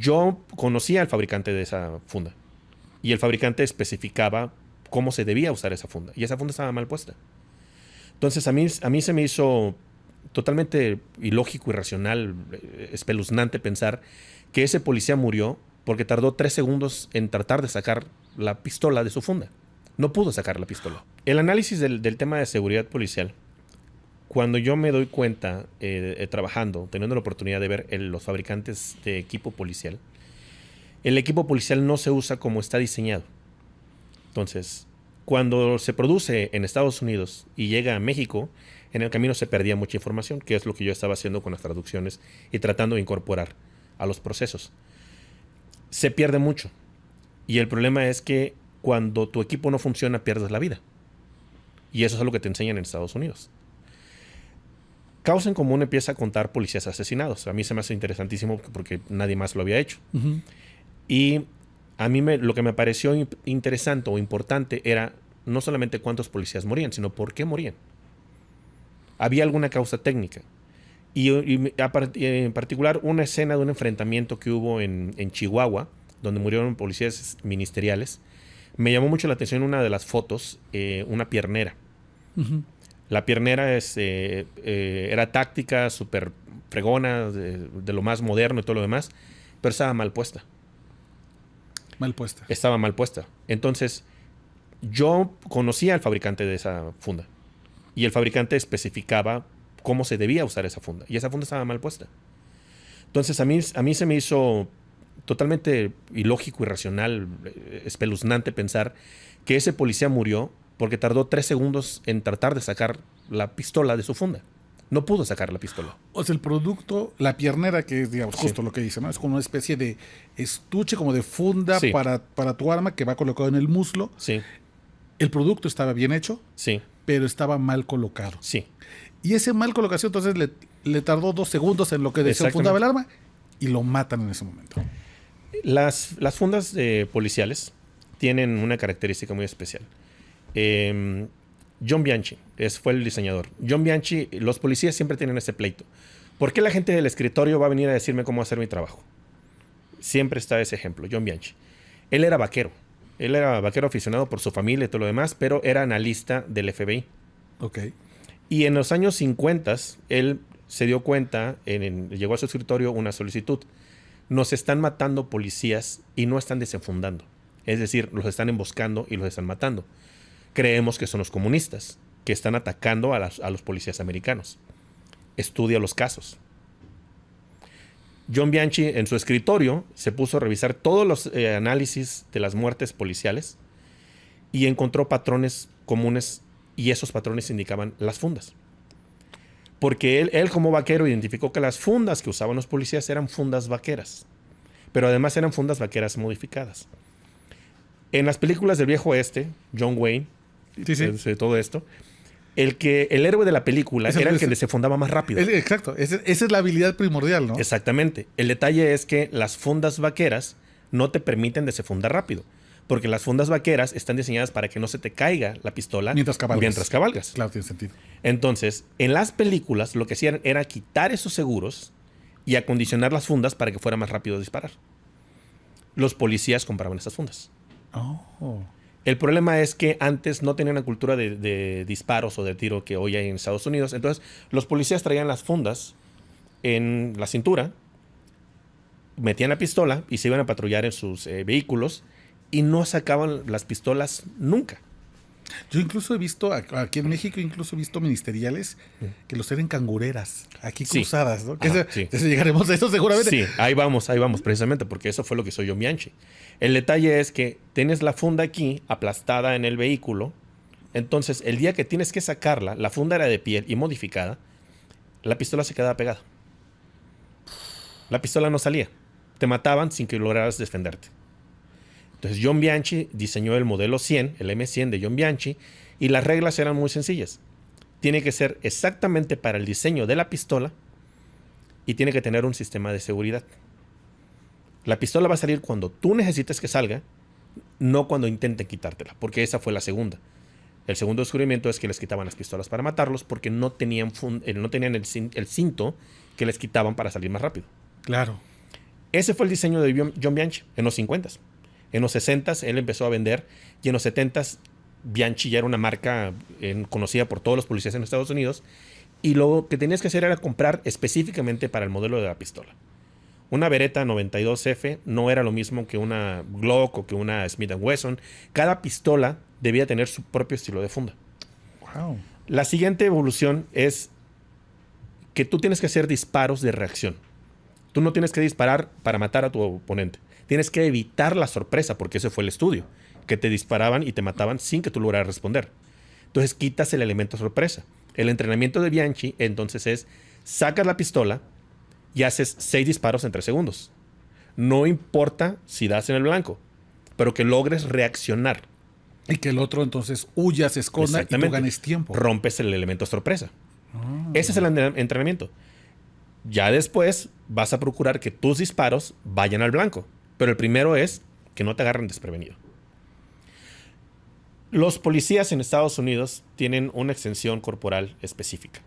Yo conocía al fabricante de esa funda y el fabricante especificaba cómo se debía usar esa funda y esa funda estaba mal puesta. Entonces a mí se me hizo totalmente ilógico, irracional, espeluznante pensar que ese policía murió porque tardó 3 segundos en tratar de sacar la pistola de su funda. No pudo sacar la pistola. El análisis del tema de seguridad policial, cuando yo me doy cuenta, trabajando, teniendo la oportunidad de ver los fabricantes de equipo policial, el equipo policial no se usa como está diseñado. Entonces, cuando se produce en Estados Unidos y llega a México, en el camino se perdía mucha información, que es lo que yo estaba haciendo con las traducciones y tratando de incorporar a los procesos. Se pierde mucho. Y el problema es que cuando tu equipo no funciona, pierdes la vida. Y eso es lo que te enseñan en Estados Unidos. Causa en Común empieza a contar policías asesinados. A mí se me hace interesantísimo porque nadie más lo había hecho. Uh-huh. Y a mí lo que me pareció interesante o importante era no solamente cuántos policías morían, sino por qué morían. Había alguna causa técnica. Y en particular una escena de un enfrentamiento que hubo en Chihuahua, donde murieron policías ministeriales. Me llamó mucho la atención una de las fotos, una piernera. Uh-huh. La piernera era táctica, súper fregona, de lo más moderno y todo lo demás, pero estaba mal puesta. Mal puesta. Estaba mal puesta. Entonces, yo conocía al fabricante de esa funda y el fabricante especificaba cómo se debía usar esa funda y esa funda estaba mal puesta. Entonces, a mí se me hizo totalmente ilógico, irracional, espeluznante pensar que ese policía murió porque tardó 3 segundos en tratar de sacar la pistola de su funda. No pudo sacar la pistola. O sea, el producto, la piernera, que es, digamos, justo lo que dice, ¿no? Es como una especie de estuche, como de funda para tu arma que va colocado en el muslo. Sí. El producto estaba bien hecho, Sí. pero estaba mal colocado. Sí. Y ese mal colocación, entonces, le tardó 2 segundos en lo que desenfundaba el arma y lo matan en ese momento. Las fundas policiales tienen una característica muy especial. John Bianchi fue el diseñador. John Bianchi, los policías siempre tienen ese pleito. ¿Por qué la gente del escritorio va a venir a decirme cómo hacer mi trabajo? Siempre está ese ejemplo, John Bianchi. Él era vaquero. Él era vaquero aficionado por su familia y todo lo demás, pero era analista del FBI. Ok. Y en los años 50, él se dio cuenta, llegó a su escritorio una solicitud. Nos están matando policías y no están desenfundando. Es decir, los están emboscando y los están matando. Creemos que son los comunistas que están atacando a los policías americanos. Estudia los casos. John Bianchi en su escritorio se puso a revisar todos los análisis de las muertes policiales y encontró patrones comunes y esos patrones indicaban las fundas. Porque él como vaquero identificó que las fundas que usaban los policías eran fundas vaqueras, pero además eran fundas vaqueras modificadas. En las películas del viejo oeste, John Wayne, todo esto, el héroe de la película era el que desenfundaba más rápido. Exacto, esa es la habilidad primordial, ¿no? Exactamente. El detalle es que las fundas vaqueras no te permiten desenfundar rápido, porque las fundas vaqueras están diseñadas para que no se te caiga la pistola mientras cabalgas. Claro, tiene sentido. Entonces, en las películas lo que hacían era quitar esos seguros y acondicionar las fundas para que fuera más rápido disparar. Los policías compraban esas fundas. Oh. El problema es que antes no tenían una cultura de disparos o de tiro que hoy hay en Estados Unidos. Entonces, los policías traían las fundas en la cintura, metían la pistola y se iban a patrullar en sus vehículos y no sacaban las pistolas nunca. Yo incluso he visto, aquí en México, ministeriales que los tienen cangureras, aquí cruzadas, ¿no? Llegaremos a eso seguramente. Sí, ahí vamos, precisamente, porque eso fue lo que hizo John Bianchi. El detalle es que tienes la funda aquí, aplastada en el vehículo, entonces el día que tienes que sacarla, la funda era de piel y modificada, la pistola se quedaba pegada. La pistola no salía. Te mataban sin que lograras defenderte. Entonces John Bianchi diseñó el modelo 100, el M100 de John Bianchi, y las reglas eran muy sencillas. Tiene que ser exactamente para el diseño de la pistola y tiene que tener un sistema de seguridad. La pistola va a salir cuando tú necesites que salga, no cuando intenten quitártela, porque esa fue la segunda. El segundo descubrimiento es que les quitaban las pistolas para matarlos porque no tenían el cinto que les quitaban para salir más rápido. Claro. Ese fue el diseño de John Bianchi en los 50s. En los 60s él empezó a vender y en los 70s Bianchi ya era una marca conocida por todos los policías en Estados Unidos y lo que tenías que hacer era comprar específicamente para el modelo de la pistola. Una Beretta 92F no era lo mismo que una Glock o que una Smith & Wesson. Cada pistola debía tener su propio estilo de funda. Wow. La siguiente evolución es que tú tienes que hacer disparos de reacción. Tú no tienes que disparar para matar a tu oponente. Tienes que evitar la sorpresa, porque ese fue el estudio, que te disparaban y te mataban sin que tú lograras responder. Entonces quitas el elemento sorpresa. El entrenamiento de Bianchi entonces es, sacas la pistola y haces 6 disparos en 3 segundos. No importa si das en el blanco, pero que logres reaccionar. Y que el otro entonces huya, se esconda y tú ganes tiempo. Rompes el elemento sorpresa. Ese es el entrenamiento. Ya después vas a procurar que tus disparos vayan al blanco. Pero el primero es que no te agarren desprevenido. Los policías en Estados Unidos tienen una extensión corporal específica.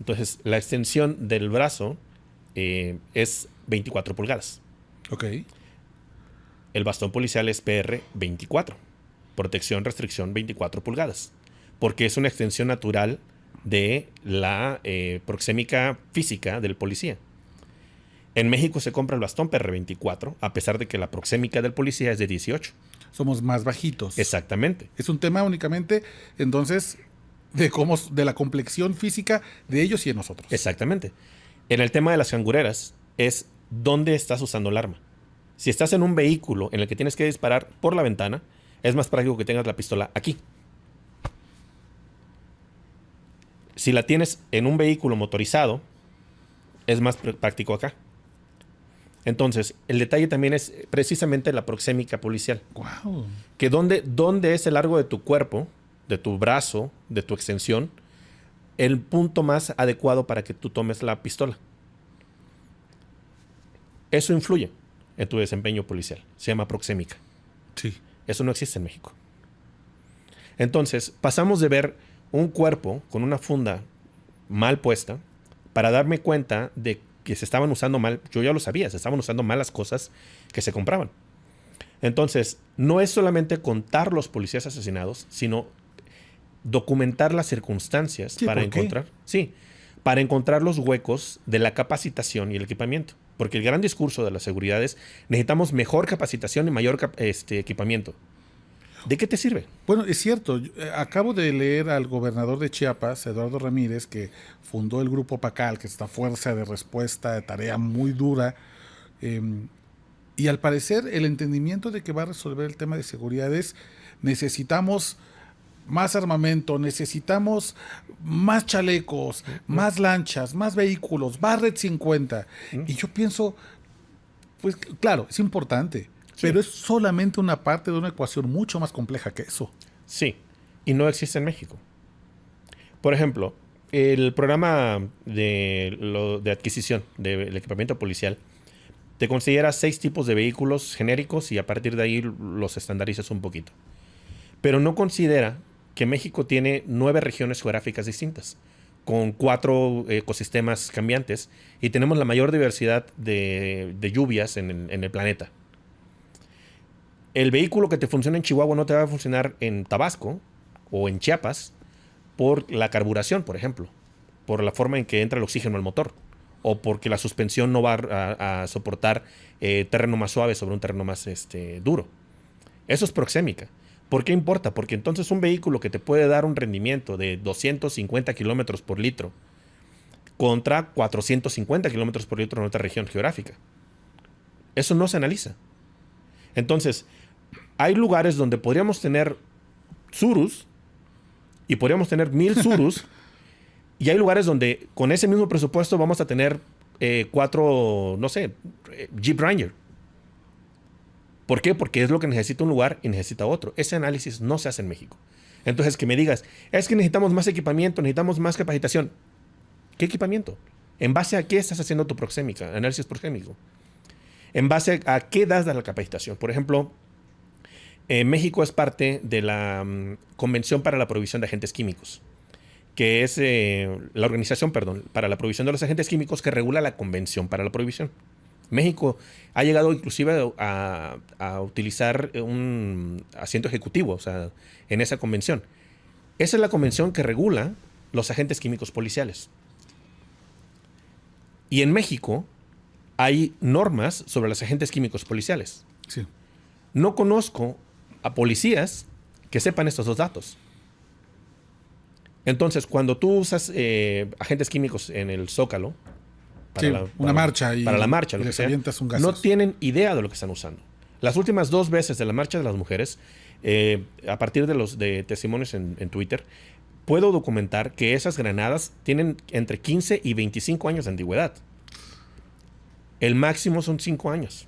Entonces, la extensión del brazo es 24 pulgadas. Ok. El bastón policial es PR 24. Protección, restricción 24 pulgadas. Porque es una extensión natural de la proxémica física del policía. En México se compra el bastón PR24, a pesar de que la proxémica del policía es de 18. Somos más bajitos. Exactamente. Es un tema únicamente, entonces, de la complexión física de ellos y de nosotros. Exactamente. En el tema de las cangureras es dónde estás usando el arma. Si estás en un vehículo en el que tienes que disparar por la ventana, es más práctico que tengas la pistola aquí. Si la tienes en un vehículo motorizado, es más práctico acá. Entonces, el detalle también es precisamente la proxémica policial. Wow. Que dónde es el largo de tu cuerpo, de tu brazo, de tu extensión, el punto más adecuado para que tú tomes la pistola. Eso influye en tu desempeño policial. Se llama proxémica. Sí. Eso no existe en México. Entonces, pasamos de ver un cuerpo con una funda mal puesta para darme cuenta de que se estaban usando mal. Yo ya lo sabía, se estaban usando mal las cosas que se compraban. Entonces, no es solamente contar los policías asesinados, sino documentar las circunstancias para encontrar. Sí, para encontrar los huecos de la capacitación y el equipamiento. Porque el gran discurso de la seguridad es necesitamos mejor capacitación y mayor equipamiento. ¿De qué te sirve? Bueno, es cierto. Acabo de leer al gobernador de Chiapas, Eduardo Ramírez, que fundó el Grupo Pacal, que es esta fuerza de respuesta, de tarea muy dura. Y al parecer el entendimiento de que va a resolver el tema de seguridad es necesitamos más armamento, necesitamos más chalecos, más lanchas, más vehículos, Barrett 50. Y yo pienso, pues claro, es importante. Sí. Pero es solamente una parte de una ecuación mucho más compleja que eso. Sí, y no existe en México. Por ejemplo, el programa de adquisición del equipamiento policial te considera 6 tipos de vehículos genéricos y a partir de ahí los estandarizas un poquito. Pero no considera que México tiene 9 regiones geográficas distintas, con 4 ecosistemas cambiantes y tenemos la mayor diversidad de lluvias en el planeta. El vehículo que te funciona en Chihuahua no te va a funcionar en Tabasco o en Chiapas por la carburación, por ejemplo, por la forma en que entra el oxígeno al motor o porque la suspensión no va a soportar terreno más suave sobre un terreno más duro. Eso es proxémica. ¿Por qué importa? Porque entonces un vehículo que te puede dar un rendimiento de 250 kilómetros por litro contra 450 kilómetros por litro en otra región geográfica. Eso no se analiza. Entonces, hay lugares donde podríamos tener Tsurus y podríamos tener 1000 Tsurus y hay lugares donde con ese mismo presupuesto vamos a tener 4, no sé, Jeep Ranger. ¿Por qué? Porque es lo que necesita un lugar y necesita otro. Ese análisis no se hace en México. Entonces, que me digas, es que necesitamos más equipamiento, necesitamos más capacitación. ¿Qué equipamiento? ¿En base a qué estás haciendo tu proxémica, análisis proxémico? ¿En base a qué das de la capacitación? Por ejemplo, México es parte de la Convención para la Prohibición de Agentes Químicos, que es la organización, para la prohibición de los agentes químicos que regula la Convención para la Prohibición. México ha llegado inclusive a utilizar un asiento ejecutivo, o sea, en esa convención. Esa es la convención que regula los agentes químicos policiales. Y en México hay normas sobre los agentes químicos policiales. Sí. No conozco a policías que sepan estos dos datos. Entonces, cuando tú usas agentes químicos en el Zócalo, Sí, una marcha y para la marcha, lo que les sea, avientas un no gasazo. tienen idea de lo que están usando. Las últimas 2 veces de la marcha de las mujeres, a partir de los testimonios en Twitter, puedo documentar que esas granadas tienen entre 15 y 25 años de antigüedad. El máximo son 5 años.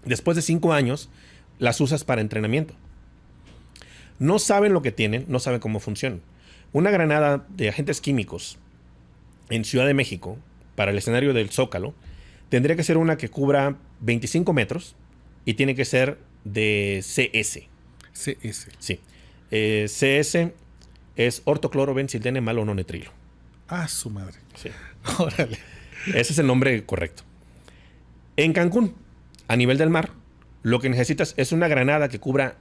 Después de 5 años, las usas para entrenamiento. No saben lo que tienen, no saben cómo funcionan. Una granada de agentes químicos en Ciudad de México, para el escenario del Zócalo, tendría que ser una que cubra 25 metros y tiene que ser de CS. CS. Sí. CS es ortoclorobencildenemalononitrilo. Ah, su madre. Sí. Órale. Ese es el nombre correcto. En Cancún, a nivel del mar, lo que necesitas es una granada que cubra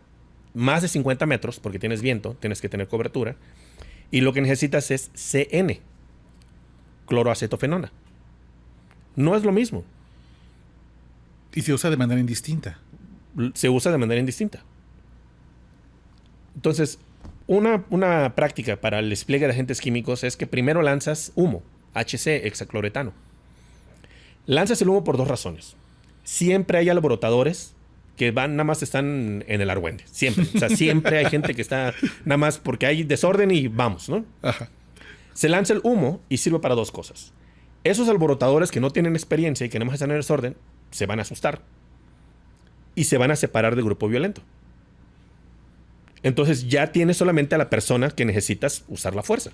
más de 50 metros, porque tienes viento, tienes que tener cobertura, y lo que necesitas es CN, cloroacetofenona. No es lo mismo. Y se usa de manera indistinta. Se usa de manera indistinta. Entonces, una práctica para el despliegue de agentes químicos es que primero lanzas humo, HC, hexacloretano. Lanzas el humo por 2 razones. Siempre hay alborotadores que nada más están en el argüende. Siempre. O sea, siempre hay gente que está nada más porque hay desorden y vamos, ¿no? Ajá. Se lanza el humo y sirve para 2 cosas. Esos alborotadores que no tienen experiencia y que nada más están en desorden, se van a asustar. Y se van a separar del grupo violento. Entonces ya tienes solamente a la persona que necesitas usar la fuerza.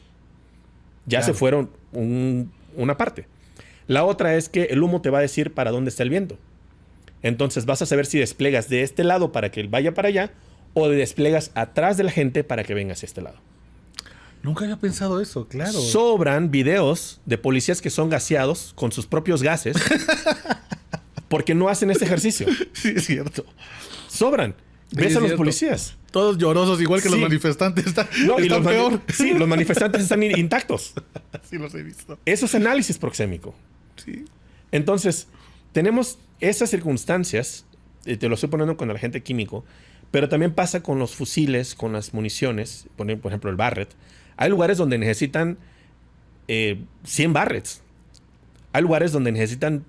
Ya Claro. se fueron una parte. La otra es que el humo te va a decir para dónde está el viento. Entonces vas a saber si desplegas de este lado para que él vaya para allá o desplegas atrás de la gente para que venga hacia este lado. Nunca había pensado eso, claro. Sobran videos de policías que son gaseados con sus propios gases porque no hacen ese ejercicio. Sí, es cierto. Sobran. Sí, Ves es a los cierto. policías. Todos llorosos, igual que Sí. los manifestantes. No, y Están peor. Sí, los manifestantes están intactos. Sí, los he visto. Eso es análisis proxémico. Sí. Entonces, tenemos esas circunstancias, te lo estoy poniendo con el agente químico, pero también pasa con los fusiles, con las municiones, por ejemplo el Barrett. Hay lugares donde necesitan 100 Barretts. Hay lugares donde necesitan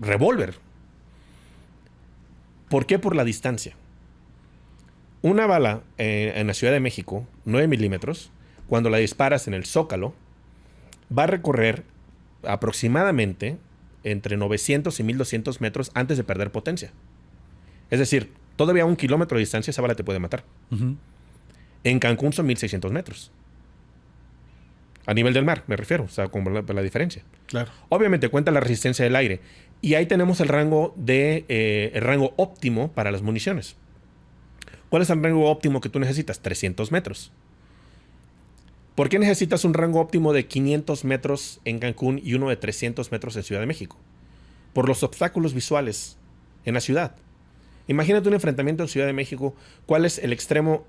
revólver. ¿Por qué? Por la distancia. Una bala en la Ciudad de México, 9 milímetros, cuando la disparas en el Zócalo, va a recorrer aproximadamente entre 900 y 1200 metros antes de perder potencia. Es decir, todavía a 1 kilómetro de distancia esa bala te puede matar. Uh-huh. En Cancún son 1600 metros. A nivel del mar, me refiero, o sea, con la diferencia. Claro. Obviamente cuenta la resistencia del aire. Y ahí tenemos el rango el rango óptimo para las municiones. ¿Cuál es el rango óptimo que tú necesitas? 300 metros. ¿Por qué necesitas un rango óptimo de 500 metros en Cancún y uno de 300 metros en Ciudad de México? Por los obstáculos visuales en la ciudad. Imagínate un enfrentamiento en Ciudad de México. ¿Cuál es el extremo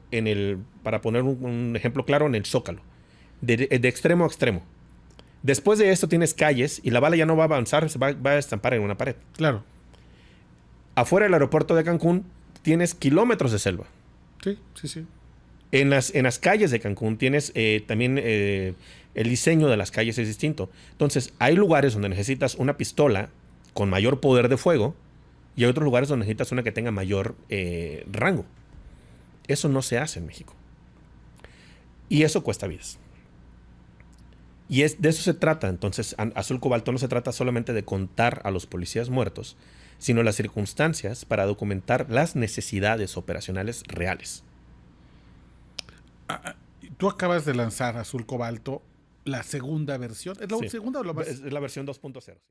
para poner un ejemplo claro, en el Zócalo? De extremo a extremo. Después de esto tienes calles y la bala ya no va a avanzar, se va a estampar en una pared. Claro. Afuera del aeropuerto de Cancún tienes kilómetros de selva. Sí, sí, sí. En las calles de Cancún tienes también el diseño de las calles es distinto. Entonces, hay lugares donde necesitas una pistola con mayor poder de fuego y hay otros lugares donde necesitas una que tenga mayor rango. Eso no se hace en México. Y eso cuesta vidas. Y de eso se trata. Entonces, Azul Cobalto no se trata solamente de contar a los policías muertos, sino las circunstancias para documentar las necesidades operacionales reales. Tú acabas de lanzar Azul Cobalto, la segunda versión. ¿Es la Sí. segunda o la más? Es la versión 2.0.